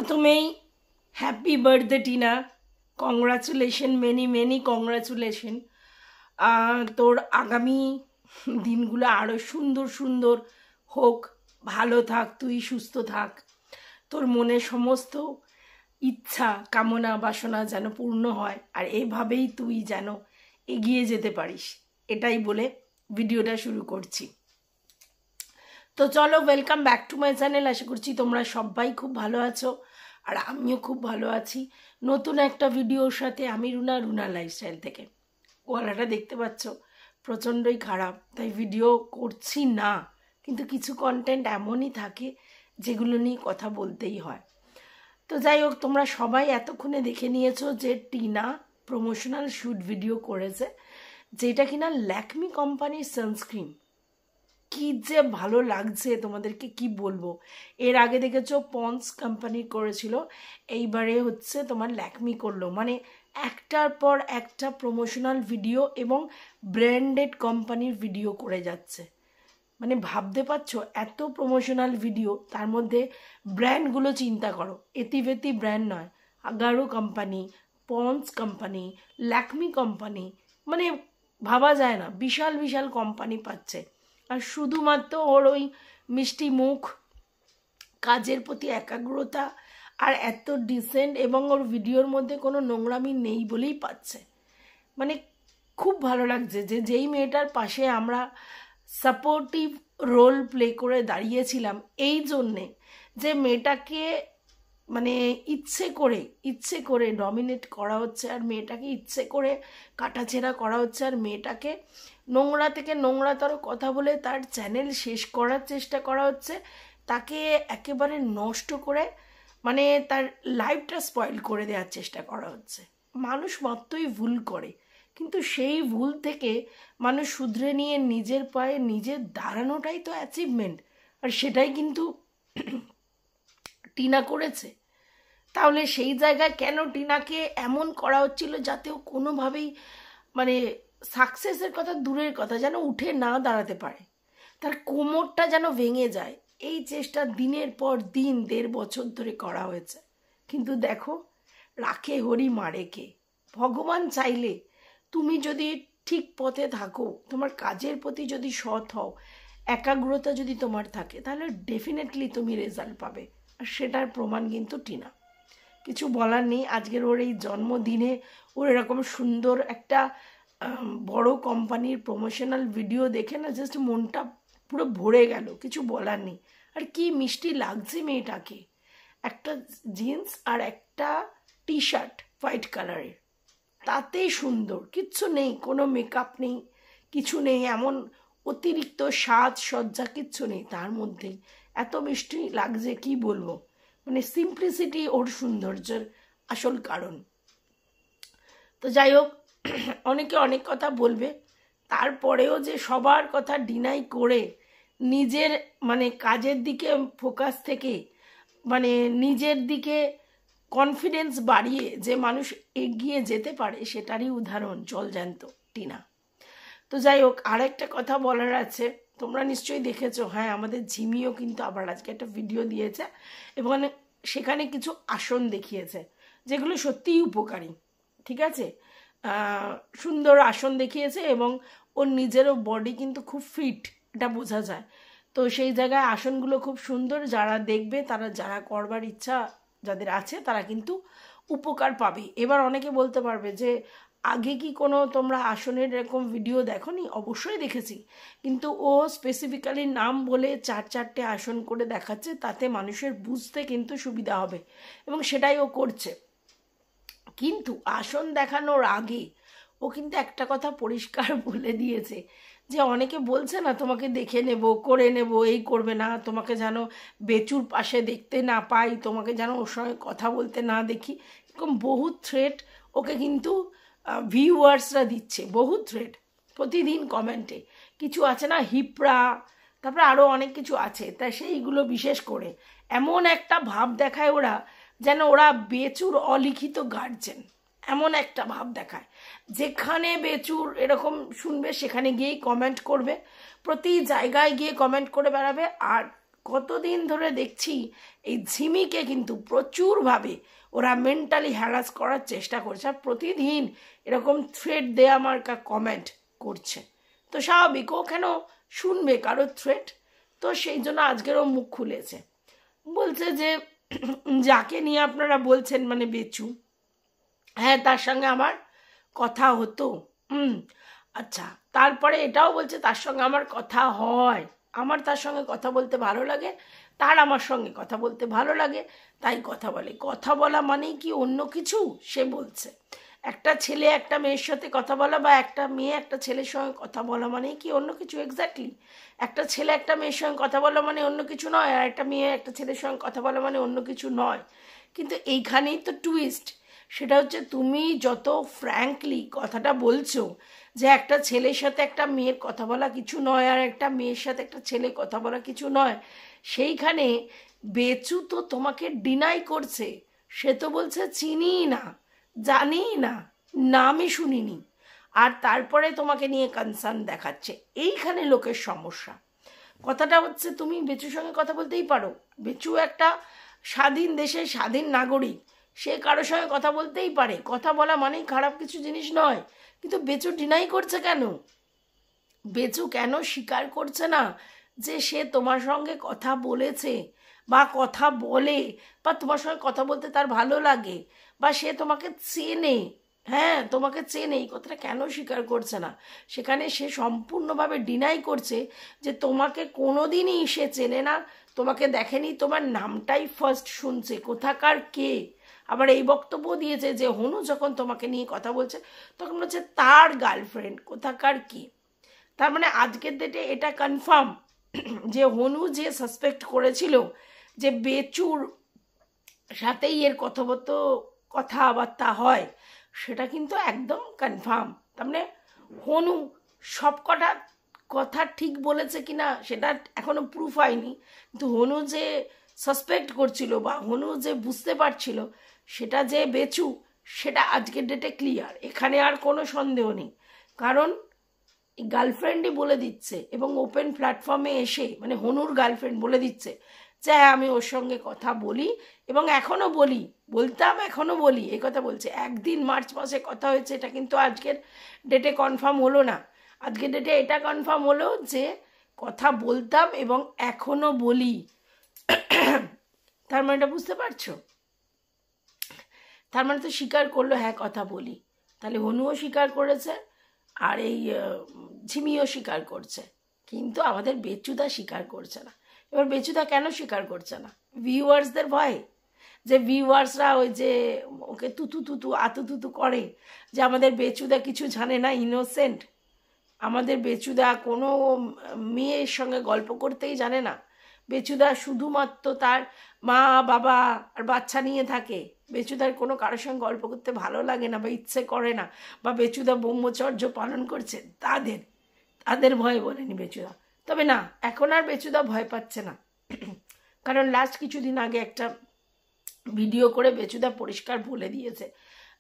প্রথমেই happy birthday Tina, congratulation, many many congratulation. তোর আগামী দিনগুলো আরও সুন্দর সুন্দর হোক, ভালো থাক, তুই সুস্থ থাক, তোর মনে সমস্ত ইচ্ছা কামনা বাসনা যেন পূর্ণ হয়, আর এভাবেই তুই যেন এগিয়ে যেতে পারিস, এটাই বলে ভিডিওটা শুরু করছি। তো চলো, welcome back to my channel. আশা করছি তোমরা সবাই খুব ভালো আছো, আর আমিও খুব ভালো আছি। নতুন একটা ভিডিওর সাথে আমি রুনা লাইফস্টাইল থেকে। গলাটা দেখতে পাচ্ছ প্রচণ্ডই খারাপ, তাই ভিডিও করছি না, কিন্তু কিছু কন্টেন্ট এমনই থাকে যেগুলো নিয়ে কথা বলতেই হয়। তো যাই হোক, তোমরা সবাই এতক্ষণে দেখে নিয়েছো যে টিনা প্রমোশনাল শ্যুট ভিডিও করেছে, যেটা কিনা ল্যাকমি কোম্পানির সানস্ক্রিন। কি যে ভালো লাগছে তোমাদেরকে কি বলবো। এর আগে দেখেছো পন্স কোম্পানি করেছিল, এইবারে হচ্ছে তোমার ল্যাকমি করলো। মানে একটার পর একটা প্রমোশনাল ভিডিও এবং ব্র্যান্ডেড কোম্পানির ভিডিও করে যাচ্ছে। মানে ভাবতে পারছো, এত প্রমোশনাল ভিডিও, তার মধ্যে ব্র্যান্ডগুলো চিন্তা করো, এতিভেতি ব্র্যান্ড নয়, আগারো company, Pond's company, Lakme company, মানে ভাবা যায় না, বিশাল বিশাল কোম্পানি পাচ্ছে। আর শুধুমাত্র ওর ওই মিষ্টি মুখ, কাজের প্রতি একাগ্রতা, আর এত ডিসেন্ট, এবং ওর ভিডিওর মধ্যে কোনো নোংরামি নেই বলেই পাচ্ছে। মানে খুব ভালো লাগছে যে যেই মেয়েটার পাশে আমরা সাপোর্টিভ রোল প্লে করে দাঁড়িয়েছিলাম, এই জন্যে যে মেয়েটাকে মানে ইচ্ছে করে ডমিনেট করা হচ্ছে, আর মেয়েটাকে ইচ্ছে করে কাটাছেঁড়া করা হচ্ছে, আর মেয়েটাকে নোংরা থেকে নোংরাতর কথা বলে তার চ্যানেল শেষ করার চেষ্টা করা হচ্ছে, তাকে একেবারে নষ্ট করে মানে তার লাইফটা স্পয়েল করে দেওয়ার চেষ্টা করা হচ্ছে। মানুষ মাত্রই ভুল করে, কিন্তু সেই ভুল থেকে মানুষ শুধরে নিয়ে নিজের পায়ে নিজের দাঁড়ানোটাই তো অ্যাচিভমেন্ট, আর সেটাই কিন্তু টিনা করেছে। তাহলে সেই জায়গায় কেন টিনাকে এমন করা হচ্ছিল যাতে ও কোনোভাবেই মানে সাকসেসের কথা দূরের কথা, যেন উঠে না দাঁড়াতে পারে, তার কোমরটা যেন ভেঙে যায়। এই চেষ্টা দিনের পর দিন 1.5 বছর ধরে করা হয়েছে, কিন্তু দেখো, রাখে হরি মারে কে। ভগবান চাইলে তুমি যদি ঠিক পথে থাকো, তোমার কাজের প্রতি যদি সৎ হও, একাগ্রতা যদি তোমার থাকে, তাহলে ডেফিনেটলি তুমি রেজাল্ট পাবে, আর সেটার প্রমাণ কিন্তু টিনা। কিছু বলার নেই, আজকের ওর এই জন্মদিনে ওর এরকম সুন্দর একটা বড় কোম্পানির প্রমোশনাল ভিডিও দেখে না জাস্ট মনটা পুরো ভরে গেল, কিছু বলার নেই। আর কি মিষ্টি লাগছে মেয়েটাকে, একটা জিন্স আর একটা টি শার্ট হোয়াইট কালারের, তাতেই সুন্দর, কিচ্ছু নেই, কোনো মেকআপ নেই, কিছু নেই, এমন অতিরিক্ত সাজসজ্জা কিচ্ছু নেই, তার মধ্যেই এত মিষ্টি লাগছে কি বলবো। মানে সিম্পলিসিটি ওর সৌন্দর্যের আসল কারণ। তো যাই হোক, অনেকে অনেক কথা বলবে, তারপরেও যে সবার কথা ডিনাই করে নিজের মানে কাজের দিকে ফোকাস থেকে মানে নিজের দিকে কনফিডেন্স বাড়িয়ে যে মানুষ এগিয়ে যেতে পারে, সেটারই উদাহরণ জলজ্যান্ত টিনা। তো যাই হোক, আরেকটা কথা বলার আছে, তোমরা নিশ্চয়ই দেখেছো, হ্যাঁ, আমাদের ঝিমিও কিন্তু আবার আজকে একটা ভিডিও দিয়েছে এবং সেখানে কিছু আসন দেখিয়েছে যেগুলো সত্যিই উপকারী, ঠিক আছে, সুন্দর আসন দেখিয়েছে, এবং ওর নিজেরও বডি কিন্তু খুব ফিট, এটা বোঝা যায়। তো সেই জায়গায় আসনগুলো খুব সুন্দর, যারা দেখবে, তারা যারা করবার ইচ্ছা যাদের আছে, তারা কিন্তু উপকার পাবে। এবার অনেকে বলতে পারবে যে আগে কি কোনো তোমরা আসনের এরকম ভিডিও দেখোনি? অবশ্যই দেখেছি, কিন্তু ও স্পেসিফিক্যালি নাম বলে 4-4টে আসন করে দেখাচ্ছে, তাতে মানুষের বুঝতে কিন্তু সুবিধা হবে, এবং সেটাই ও করছে। কিন্তু আসন দেখানোর আগে ও কিন্তু একটা কথা পরিষ্কার বলে দিয়েছে যে অনেকে বলছে না, তোমাকে দেখে নেব, করে নেব, এই করবে না, তোমাকে যেন বেচুর পাশে দেখতে না পাই, তোমাকে যেন ওর সঙ্গে কথা বলতে না দেখি, এরকম বহু থ্রেট ওকে কিন্তু ভিউয়ার্সরা দিচ্ছে, বহু থ্রেট প্রতিদিন কমেন্টে। কিছু আছে না, হিপড়া, তারপরে আরও অনেক কিছু আছে, তাই সেইগুলো বিশেষ করে এমন একটা ভাব দেখায় ওরা, যেন ওরা বেচুর অলিখিত গার্জেন, এমন একটা ভাব দেখায়। যেখানে বেচুর এরকম শুনবে সেখানে গিয়েই কমেন্ট করবে, প্রতি জায়গায় গিয়ে কমেন্ট করে বেড়াবে, আর কতদিন ধরে দেখছি এই ঝিমিকে কিন্তু প্রচুরভাবে ওরা মেন্টালি হ্যারাস করার চেষ্টা করছে, আর প্রতিদিন এরকম থ্রেড দেয়া মার্কা কমেন্ট করছে। তো স্বাভাবিক, ও কেন শুনবে কারোর থ্রেড? তো সেই জন্য আজকের ও মুখ খুলেছে, বলছে যে যাকে নিয়ে আপনারা বলছেন মানে বেচু, হ্যাঁ তার সঙ্গে আমার কথা হতো। আচ্ছা, তারপরে এটাও বলছে তার সঙ্গে আমার কথা হয়, আমার তার সঙ্গে কথা বলতে ভালো লাগে, তার আমার সঙ্গে কথা বলতে ভালো লাগে, তাই কথা বলে। কথা বলা মানেই কি অন্য কিছু? সে বলছে একটা ছেলে একটা মেয়ের সাথে কথা বলা বা একটা মেয়ে একটা ছেলের সঙ্গে কথা বলা মানেই কি অন্য কিছু? এক্স্যাক্টলি, একটা ছেলে একটা মেয়ের সঙ্গে কথা বলা মানে অন্য কিছু নয়, আর একটা মেয়ে একটা ছেলের সঙ্গে কথা বলা মানে অন্য কিছু নয়। কিন্তু এইখানেই তো টুইস্ট, সেটা হচ্ছে তুমি যত ফ্র্যাঙ্কলি কথাটা বলছো যে একটা ছেলের সাথে একটা মেয়ের কথা বলা কিছু নয়, আর একটা মেয়ের সাথে একটা ছেলে কথা বলা কিছু নয়, সেইখানে বেচু তো তোমাকে ডিনাই করছে। সে তো বলছে চিনিই না, জানি না, নামই শুনিনি, আর তারপরে তোমাকে নিয়ে কনসার্ন দেখাচ্ছে। এইখানে লোকের সমস্যা। কথাটা হচ্ছে তুমি বেচুর সঙ্গে কথা বলতেই পারো, বেচু একটা স্বাধীন দেশের স্বাধীন নাগরিক, সে কারোর সঙ্গে কথা বলতেই পারে, কথা বলা মানেই খারাপ কিছু জিনিস নয়। কিন্তু বেচু ডিনাই করছে কেন? বেচু কেন স্বীকার করছে না যে সে তোমার সঙ্গে কথা বলেছে বা কথা বলে, বা তোমার সঙ্গে কথা বলতে তার ভালো লাগে, বা সে তোমাকে চেনে? হ্যাঁ তোমাকে চেনে, এই কথাটা কেন স্বীকার করছে না? সেখানে সে সম্পূর্ণভাবে ডিনাই করছে যে তোমাকে কোনোদিনই সে চেনে না, তোমাকে দেখেনি, তোমার নামটাই ফার্স্ট শুনছে, কোথাকার কে। আবার এই বক্তব্য দিয়েছে যে হনু যখন তোমাকে নিয়ে কথা বলছে তখন হচ্ছে তার গার্লফ্রেন্ড, কোথাকার কে। তার মানে আজকের ডেটে এটা কনফার্ম যে হনু যে সাসপেক্ট করেছিল যে বেচুর সাথেই এর কথাবার্তা হয়, সেটা কিন্তু একদম কনফার্ম। তার মানে হনু সবকটা কথা ঠিক বলেছে কিনা সেটা এখনো প্রুফ হয়নি, কিন্তু হনু যে সাসপেক্ট করছিল বা হনু যে বুঝতে পারছিল সেটা যে বেচু, সেটা আজকের ডেটে ক্লিয়ার, এখানে আর কোনো সন্দেহ নেই। কারণ গার্লফ্রেন্ডই বলে দিচ্ছে এবং ওপেন প্ল্যাটফর্মে এসে, মানে হনুর গার্লফ্রেন্ড বলে দিচ্ছে যে হ্যাঁ আমি ওর সঙ্গে কথা বলি এবং এখনও বলি, বলতাম এখনও বলি, এই কথা বলছে। একদিন মার্চ মাসে কথা হয়েছে, এটা কিন্তু আজকের ডেটে কনফার্ম হলো না। আজকের ডেটে এটা কনফার্ম হলো যে কথা বলতাম এবং এখনও বলি। তার মানে এটা বুঝতে পারছো? তার মানে তো স্বীকার করলো হ্যাঁ কথা বলি। তাহলে হনুও স্বীকার করেছে আর এই ঝিমিও স্বীকার করছে, কিন্তু আমাদের বেচুদা স্বীকার করছে না। এবার বেচুদা কেন স্বীকার করছে না? ভিউয়ার্সদের ভয়ে, যে ভিউয়ার্সরা ওই যে ওকে তুতু তুতু আতু তুতু করে যে আমাদের বেচুদা কিছু জানে না, ইনোসেন্ট, আমাদের বেচুদা কোনো মেয়ের সঙ্গে গল্প করতেই জানে না, বেচুদা শুধুমাত্র তার মা বাবা আর বাচ্চা নিয়ে থাকে, বেচুদার কোনো কারোর সঙ্গে গল্প করতে ভালো লাগে না বা ইচ্ছে করে না, বা বেচুদা ব্রহ্মচর্য পালন করছে, তাদের ভয় বলেনি বেচুদা। তবে না, এখন আর বেচুদা ভয় পাচ্ছে না, কারণ লাস্ট কিছুদিন আগে একটা ভিডিও করে বেচুদা পরিষ্কার বলে দিয়েছে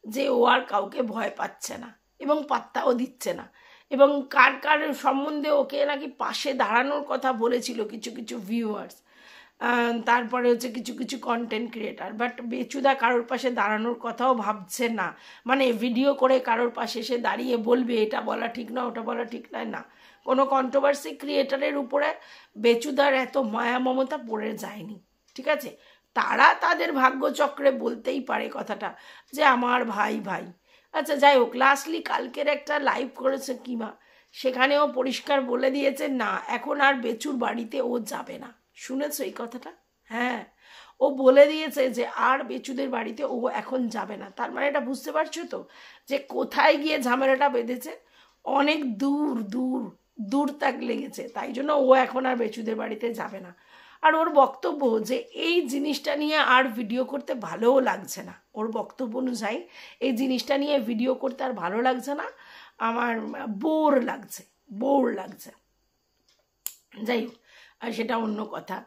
যে ও আর কাউকে ভয় পাচ্ছে না এবং পাত্তাও দিচ্ছে না, এবং কার কার সম্বন্ধে ওকে নাকি পাশে দাঁড়ানোর কথা বলেছিল কিছু কিছু ভিউয়ার্স, তারপরে হচ্ছে কিছু কিছু কন্টেন্ট ক্রিয়েটার, বাট বেচুদা কারোর পাশে দাঁড়ানোর কথাও ভাবছে না। মানে ভিডিও করে কারোর পাশে এসে দাঁড়িয়ে বলবে এটা বলা ঠিক না ওটা বলা ঠিক নয়, না, কোনো কন্ট্রোভার্সি ক্রিয়েটারের উপরে বেচুদার এত মায়া মমতা পড়ে যায়নি, ঠিক আছে? তারা তাদের ভাগ্যচক্রে বলতেই পারে কথাটা যে আমার ভাই ভাই। আচ্ছা যাই হোক, লাস্টলি কালকের একটা লাইভ করেছে কিমা, সেখানেও পরিষ্কার বলে দিয়েছে না এখন আর বেচুর বাড়িতে ও যাবে না। শুনেছো এই কথাটা? হ্যাঁ, ও বলে দিয়েছে যে আর বেচুদের বাড়িতে ও এখন যাবে না। তার মানে এটা বুঝতে পারছো তো যে কোথায় গিয়ে ঝামেলাটা বেঁধেছে? অনেক দূর দূর দূর তাক লেগেছে, তাই জন্য ও এখন আর বেচুদের বাড়িতে যাবে না। আর ওর বক্তব্য যে এই জিনিসটা নিয়ে আর ভিডিও করতে ভালোও লাগছে না, ওর বক্তব্য অনুযায়ী এই জিনিসটা নিয়ে ভিডিও করতে আর ভালো লাগছে না, আমার বোর লাগছে। যাই হোক, আর সেটা অন্য কথা।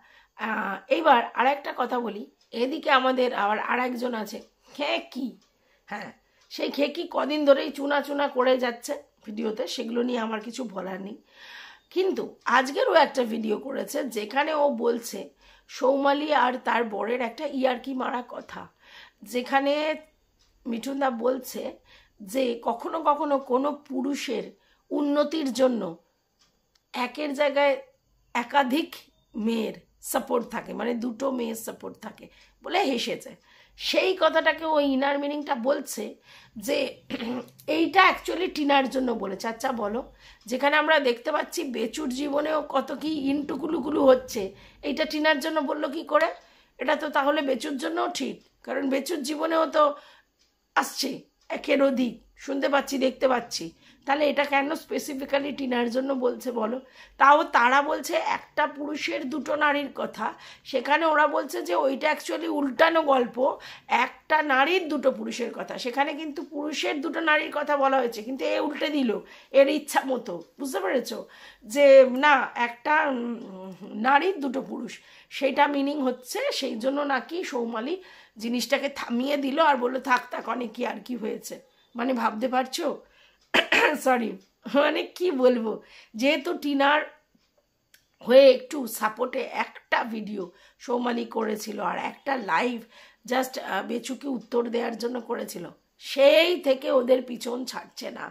এইবার আর একটা কথা বলি, এদিকে আমাদের আবার আর একজন আছে খেকি। হ্যাঁ, সেই খেকি কদিন ধরেই চুনা করে যাচ্ছে ভিডিওতে, সেগুলো নিয়ে আমার কিছু বলার নেই। কিন্তু আজকেরও একটা ভিডিও করেছে যেখানে ও বলছে সৌমালি আর তার বরের একটা ইয়ার্কি মারা কথা, যেখানে মিঠুনদা বলছে যে কখনো কখনো কোনো পুরুষের উন্নতির জন্য একের জায়গায় একাধিক মেয়ের সাপোর্ট থাকে, মানে দুটো মেয়ের সাপোর্ট থাকে বলে হেসেছে। সেই কথাটাকে ওই ইনার মিনিংটা বলছে যে এইটা অ্যাকচুয়ালি টিনার জন্য বলেছে। আচ্ছা বলো, যেখানে আমরা দেখতে পাচ্ছি বেচুর জীবনেও কত কি ইনটুকুলুকুলু হচ্ছে, এইটা টিনার জন্য বললো কি করে? এটা তো তাহলে বেচুর জন্যও ঠিক, কারণ বেচুর জীবনেও তো আসছে একের অধিক, শুনতে পাচ্ছি দেখতে পাচ্ছি, তাহলে এটা কেন স্পেসিফিক্যালি টিনার জন্য বলছে বলো? তাও তারা বলছে একটা পুরুষের দুটো নারীর কথা, সেখানে ওরা বলছে যে ওইটা অ্যাকচুয়ালি উল্টানো গল্প, একটা নারীর দুটো পুরুষের কথা। সেখানে কিন্তু পুরুষের দুটো নারীর কথা বলা হয়েছে, কিন্তু এ উল্টে দিল এর ইচ্ছা মতো, বুঝতে পেরেছ? যে না, একটা নারীর দুটো পুরুষ, সেইটা মিনিং হচ্ছে, সেই জন্য নাকি সৌমালি জিনিসটাকে থামিয়ে দিল আর বললো থাক থাক অনেকই আর কি হয়েছে। মানে ভাবতে পারছো? সরি, মানে কি বলবো, যেহেতু টিনার হয়ে একটু সাপোর্টে একটা ভিডিও সৌমালি করেছিল আর একটা লাইভ জাস্ট বেচুকে উত্তর দেওয়ার জন্য করেছিল, সেই থেকে ওদের পিছন ছাড়ছে না।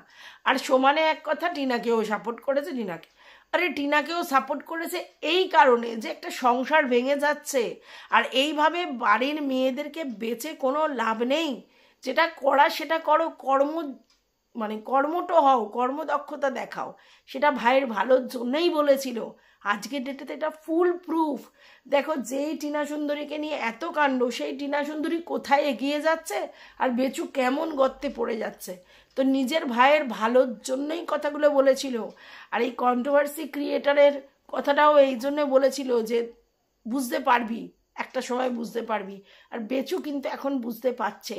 আর সমানে এক কথা টিনাকেও সাপোর্ট করেছে, টিনাকে আরে টিনাকেও সাপোর্ট করেছে এই কারণে যে একটা সংসার ভেঙে যাচ্ছে, আর এইভাবে বাড়ির মেয়েদেরকে বেচে কোনো লাভ নেই। যেটা করা সেটা করো, মানে কর্মঠ হও, কর্মদক্ষতা দেখাও, সেটা ভাইয়ের ভালোর জন্যই বলেছিল। আজকের ডেটেতে এটা ফুল প্রুফ। দেখো, যেই টিনা সুন্দরীকে নিয়ে এত কাণ্ড, সেই টিনা সুন্দরী কোথায় এগিয়ে যাচ্ছে আর বেচু কেমন গর্তে পড়ে যাচ্ছে। তো নিজের ভাইয়ের ভালোর জন্যই কথাগুলো বলেছিল। আর এই কন্ট্রোভার্সি ক্রিয়েটারের কথাটাও এই জন্য বলেছিল যে বুঝতে পারবি, একটা সময় বুঝতে পারবি। আর বেচু কিন্তু এখন বুঝতে পারছে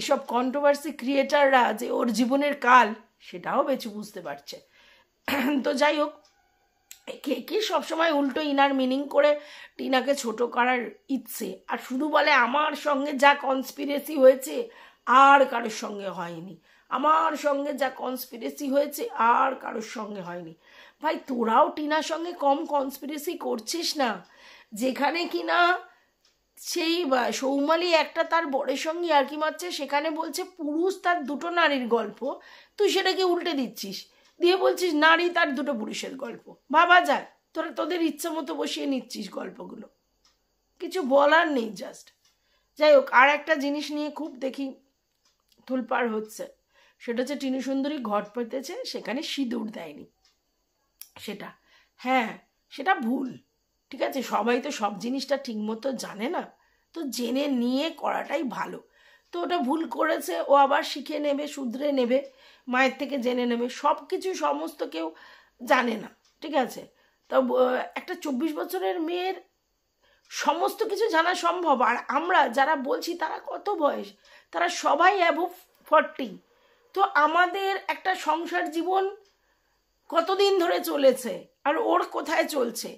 এসব কন্ট্রোভার্সি ক্রিয়েটাররা যে ওর জীবনের কাল, সেটাও বেচু বুঝতে পারছে। তো যাই হোক, কে কি সবসময় উল্টো ইনার মিনিং করে টিনাকে ছোট করার ইচ্ছে, আর শুধু বলে আমার সঙ্গে যা কনস্পিরেসি হয়েছে আর কারোর সঙ্গে হয়নি, আমার সঙ্গে যা কনস্পিরেসি হয়েছে আর কারোর সঙ্গে হয়নি। ভাই তোরাও টিনার সঙ্গে কম কনস্পিরেসি করছিস না? যেখানে কিনা সেই সৌমালি একটা তার বরের সঙ্গে আর কি মারছে, সেখানে বলছে পুরুষ তার দুটো নারীর গল্প, তুই সেটাকে উল্টে দিচ্ছিস, দিয়ে বলছিস নারী তার দুটো পুরুষের গল্প। ভাবা যায়, তোরা তোদের ইচ্ছা মতো বসিয়ে নিচ্ছিস গল্পগুলো, কিছু বলার নেই জাস্ট। যাই হোক, আর একটা জিনিস নিয়ে খুব দেখি তোলপাড় হচ্ছে, সেটা হচ্ছে টিনু সুন্দরী ঘট পেতেছে, সেখানে সিঁদুর দেয়নি। সেটা হ্যাঁ, সেটা ভুল, ঠিক আছে, সবাই তো সব জিনিসটা ঠিকমতো জানে না, তো জেনে নিয়ে করাটাই ভালো। তো ওটা ভুল করেছে, ও আবার শিখে নেবে, শুধরে নেবে, মায়ের থেকে জেনে নেবে। সব কিছু সমস্ত কেউ জানে না, ঠিক আছে। তো একটা 24 বছরের মেয়ের সমস্ত কিছু জানা সম্ভব। আর আমরা যারা বলছি তারা কত বয়স, তারা সবাই অ্যাবভ 40। তো আমাদের একটা সংসার জীবন কতদিন ধরে চলেছে আর ওর কোথায় চলছে,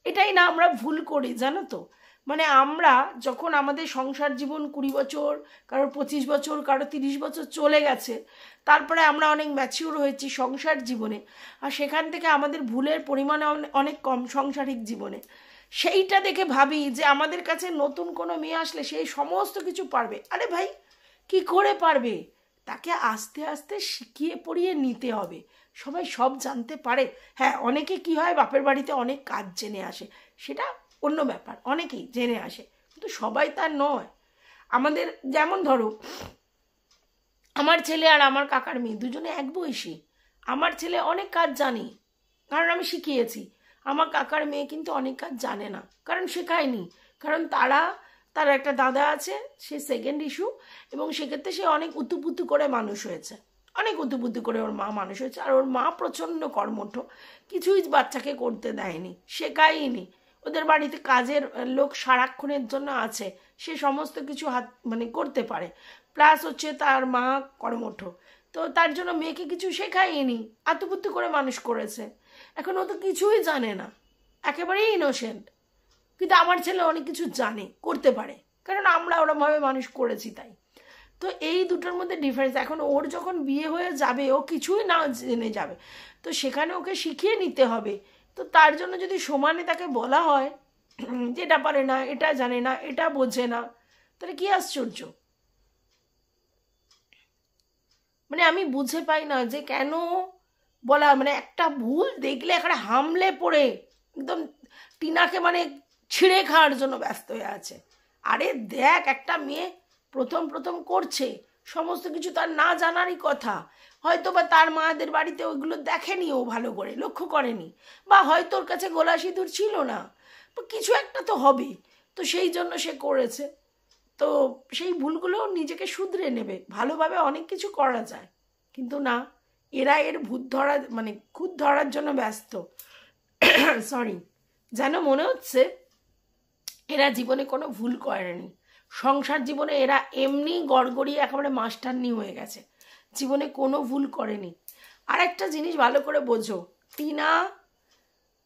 এটাই না আমরা ভুল করি, জানো তো। মানে আমরা যখন আমাদের সংসার জীবন 20 বছর, কারোর 25 বছর, কারো 30 বছর চলে গেছে, তারপরে আমরা অনেক ম্যাচিউর হয়েছি সংসার জীবনে, আর সেখান থেকে আমাদের ভুলের পরিমাণ অনেক কম সাংসারিক জীবনে। সেইটা দেখে ভাবি যে আমাদের কাছে নতুন কোনো মেয়ে আসলে সেই সমস্ত কিছু পারবে। আরে ভাই, কি করে পারবে? তাকে আস্তে আস্তে শিখিয়ে পড়িয়ে নিতে হবে। সবাই সব জানতে পারে? হ্যাঁ, অনেকে কি হয় বাপের বাড়িতে অনেক কাজ জেনে আসে, সেটা অন্য ব্যাপার, অনেকেই জেনে আসে, কিন্তু সবাই তার নয়। আমাদের যেমন ধরো, আমার ছেলে আর আমার কাকার মেয়ে দুজনে এক বয়সী। আমার ছেলে অনেক কাজ জানে, কারণ আমি শিখিয়েছি। আমার কাকার মেয়ে কিন্তু অনেক কাজ জানে না, কারণ শেখায়নি। কারণ তার একটা দাদা আছে, সে সেকেন্ড ইস্যু, এবং সেক্ষেত্রে সে অনেক উতুপুতু করে মানুষ হয়েছে, অনেক উতুপুতু করে ওর মা মানুষ হয়েছে। আর ওর মা প্রচণ্ড কর্মঠ, কিছুই বাচ্চাকে করতে দেয়নি, শেখায়নি। ওদের বাড়িতে কাজের লোক সারাক্ষণের জন্য আছে, সে সমস্ত কিছু মানে করতে পারে, প্লাস হচ্ছে তার মা কর্মঠ, তো তার জন্য মেয়েকে কিছু শেখায়নি, আতুপুতু করে মানুষ করেছে। এখন ও তো কিছুই জানে না, একেবারেই ইনোসেন্ট। কিন্তু আমার ছেলে অনেক কিছু জানে, করতে পারে, কারণ আমরা ওরমভাবে মানুষ করেছি তাই। তো এই দুটোর মধ্যে ডিফারেন্স। এখন ওর যখন বিয়ে হয়ে যাবে, ও কিছুই না জেনে যাবে, তো সেখানে ওকে শিখিয়ে নিতে হবে। তো তার জন্য যদি সমানে তাকে বলা হয় যে এটা পারে না, এটা জানে না, এটা বোঝে না, তাহলে কি আশ্চর্য। মানে আমি বুঝে পাই না যে কেন বলা, মানে একটা ভুল দেখলে এখানে হামলে পড়ে একদম টিনাকে মানে ছিঁড়ে খাওয়ার জন্য ব্যস্ত হয়ে আছে। আরে দেখ, একটা মেয়ে প্রথম প্রথম করছে, সমস্ত কিছু তার না জানারই কথা, হয়তো বা তার মায়েদের বাড়িতে ওইগুলো দেখেনি, ও ভালো করে লক্ষ্য করেনি, বা হয়তো ওর কাছে গোলা সিঁদুর ছিল না, বা কিছু একটা তো হবে, তো সেই জন্য সে করেছে। তো সেই ভুলগুলো নিজেকে শুধরে নেবে, ভালোভাবে অনেক কিছু করা যায়, কিন্তু না, এরা এর ভূত ধরা মানে খুদ ধরার জন্য ব্যস্ত। সরি, যেন মনে হচ্ছে এরা জীবনে কোনো ভুল করেনি, সংসার জীবনে এরা এমনি গড়গড়িয়ে একেবারে মাস্টারনি হয়ে গেছে, জীবনে কোনো ভুল করেনি। আর একটা জিনিস ভালো করে বোঝো, টিনা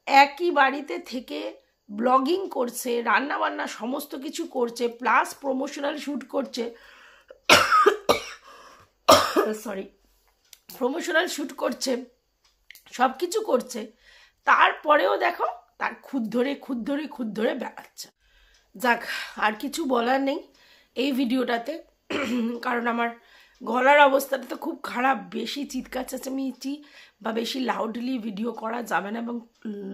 একই বাড়িতে থেকে ব্লগিং করছে, রান্নাবান্না সমস্ত কিছু করছে, প্লাস প্রমোশনাল শ্যুট করছে, সরি, প্রমোশনাল শ্যুট করছে, সব কিছু করছে, তারপরেও দেখো তার খুদ ধরে বেড়াচ্ছে। যাক, আর কিছু বলার নেই এই ভিডিওটাতে, কারণ আমার গলার অবস্থাটা তো খুব খারাপ, বেশি চিৎকার চেঁচামেচি বা বেশি লাউডলি ভিডিও করা যাবে না, এবং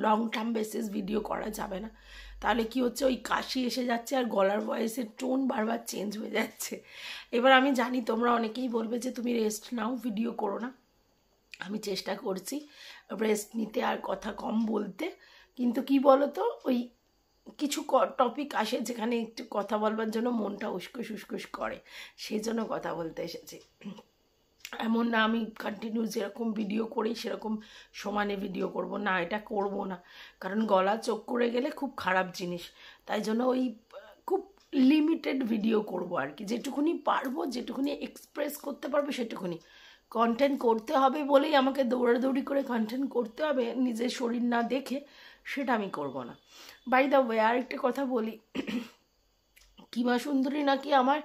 লং টার্ম বেসিস ভিডিও করা যাবে না, তাহলে কি হচ্ছে ওই কাশি এসে যাচ্ছে আর গলার ভয়েসের টোন বারবার চেঞ্জ হয়ে যাচ্ছে। এবার আমি জানি তোমরা অনেকেই বলবে যে তুমি রেস্ট নাও, ভিডিও করো না, আমি চেষ্টা করছি রেস্ট নিতে আর কথা কম বলতে, কিন্তু কি বলো তো, ওই কিছু টপিক আসে যেখানে একটু কথা বলবার জন্য মনটা উস্কুস করে, সেই জন্য কথা বলতে এসেছি। এমন না আমি কন্টিনিউ যেরকম ভিডিও করি সেরকম সমানে ভিডিও করব না, এটা করব না, কারণ গলা চোখ করে গেলে খুব খারাপ জিনিস, তাই জন্য ওই খুব লিমিটেড ভিডিও করব আর কি, যেটুকুনি পারবো, যেটুকুনি এক্সপ্রেস করতে পারবো সেটুকুনি। কন্টেন্ট করতে হবে বলেই আমাকে দৌড়াদৌড়ি করে কন্টেন্ট করতে হবে নিজের শরীর না দেখে, সেটা আমি করব না। বাই দ্য ওয়ে, আরেকটা কথা বলি, কিমা সুন্দরী নাকি আমার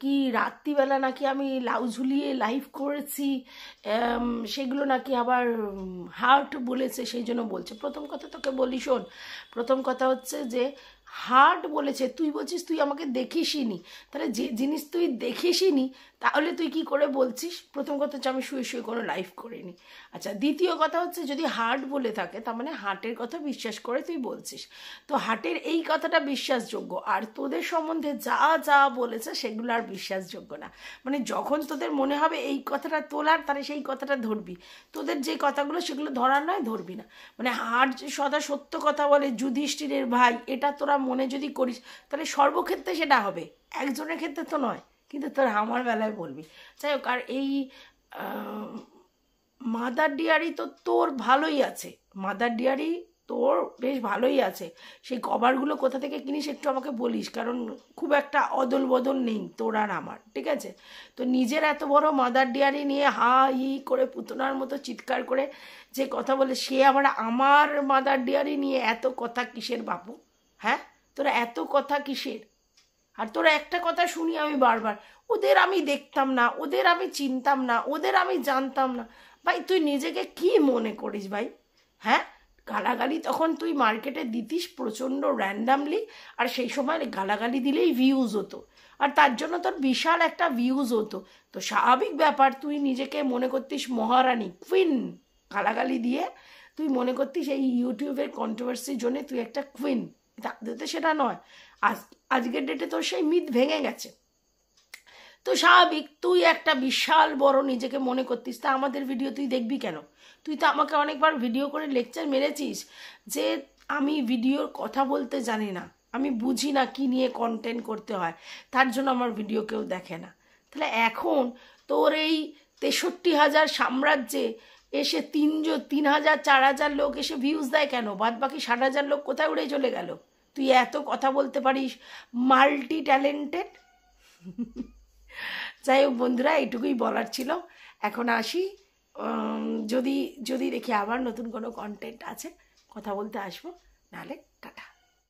কি রাত্রিবেলা নাকি আমি লাউ ঝুলিয়ে লাইভ করেছি, সেগুলো নাকি আবার হার্ট বলেছে, সেই জন্য বলছে। প্রথম কথা তোকে বলি শোন, প্রথম কথা হচ্ছে যে হার্ট বলেছে, তুই বলছিস তুই আমাকে দেখিসনি, তাহলে যে জিনিস তুই দেখিসনি তাহলে তুই কি করে বলছিস? প্রথম কথা হচ্ছে আমি শুয়ে কোনো লাইভ করিনি। আচ্ছা, দ্বিতীয় কথা হচ্ছে যদি হার্ট বলে থাকে তার মানে হার্টের কথা বিশ্বাস করে তুই বলছিস, তো হার্টের এই কথাটা বিশ্বাসযোগ্য, আর তোদের সম্বন্ধে যা যা বলেছে সেগুলো আর বিশ্বাসযোগ্য না। মানে যখন তোদের মনে হবে এই কথাটা তোলার, তাহলে সেই কথাটা ধরবি, তোদের যে কথাগুলো সেগুলো ধরার নয় ধরবি না। মানে হার্ট যে সদা সত্য কথা বলে, যুধিষ্ঠিরের ভাই, এটা তোরা মনে যদি করিস তাহলে সর্বক্ষেত্রে সেটা হবে, একজনের ক্ষেত্রে তো নয়, কিন্তু তোর আমার বেলায় বলবি। যাই হোক, আর এই মাদার ডিয়ারি তো তোর ভালোই আছে, মাদার ডিয়ারি তোর বেশ ভালোই আছে, সেই কভারগুলো কোথা থেকে কিনিস একটু আমাকে বলিস, কারণ খুব একটা অদল বদল নেই তোর আর আমার, ঠিক আছে? তো নিজের এত বড় মাদার ডিয়ারি নিয়ে হা হি করে পুতনার মতো চিৎকার করে যে কথা বলে, সে আবার আমার মাদার ডিয়ারি নিয়ে এত কথা কিসের বাপু? হ্যাঁ, তোরা এত কথা কিসের? আর তোরা একটা কথা শুনি আমি বারবার, ওদের আমি দেখতাম না, ওদের আমি চিনতাম না, ওদের আমি জানতাম না। ভাই তুই নিজেকে কি মনে করিস ভাই? হ্যাঁ, গালাগালি তখন তুই মার্কেটে দিতিস প্রচণ্ড র্যান্ডামলি, আর সেই সময় গালাগালি দিলেই ভিউজ হতো, আর তার জন্য তোর বিশাল একটা ভিউজ হতো, তো স্বাভাবিক ব্যাপার তুই নিজেকে মনে করতিস মহারানী, কুইন, গালাগালি দিয়ে তুই মনে করতিস এই ইউটিউবের কন্ট্রোভার্সির জন্য তুই একটা কুইন, তাদের সেটা নয়। আজকের ডেটে তোর সেই মিথ ভেঙে গেছে, তো স্বাভাবিক তুই একটা বিশাল বড় নিজেকে মনে করতিস। তা আমাদের ভিডিও তুই দেখবি কেন? তুই তো আমাকে অনেকবার ভিডিও করে লেকচার মেরেছিস যে আমি ভিডিওর কথা বলতে জানি না, আমি বুঝি না কি নিয়ে কন্টেন্ট করতে হয়, তার জন্য আমার ভিডিও কেউ দেখে না। তাহলে এখন তোর এই 63,000 সাম্রাজ্যে এসে 3,000 4,000 লোক এসে ভিউজ দেয় কেন? বাদ বাকি 60,000 লোক কোথায় উড়ে চলে গেল? তুই এত কথা বলতে পারিস, মাল্টি ট্যালেন্টেড। যাই হোক বন্ধুরা, এইটুকুই বলার ছিল, এখন আসি। যদি দেখি আবার নতুন কোনো কন্টেন্ট আছে কথা বলতে আসবো, নাহলে টাটা।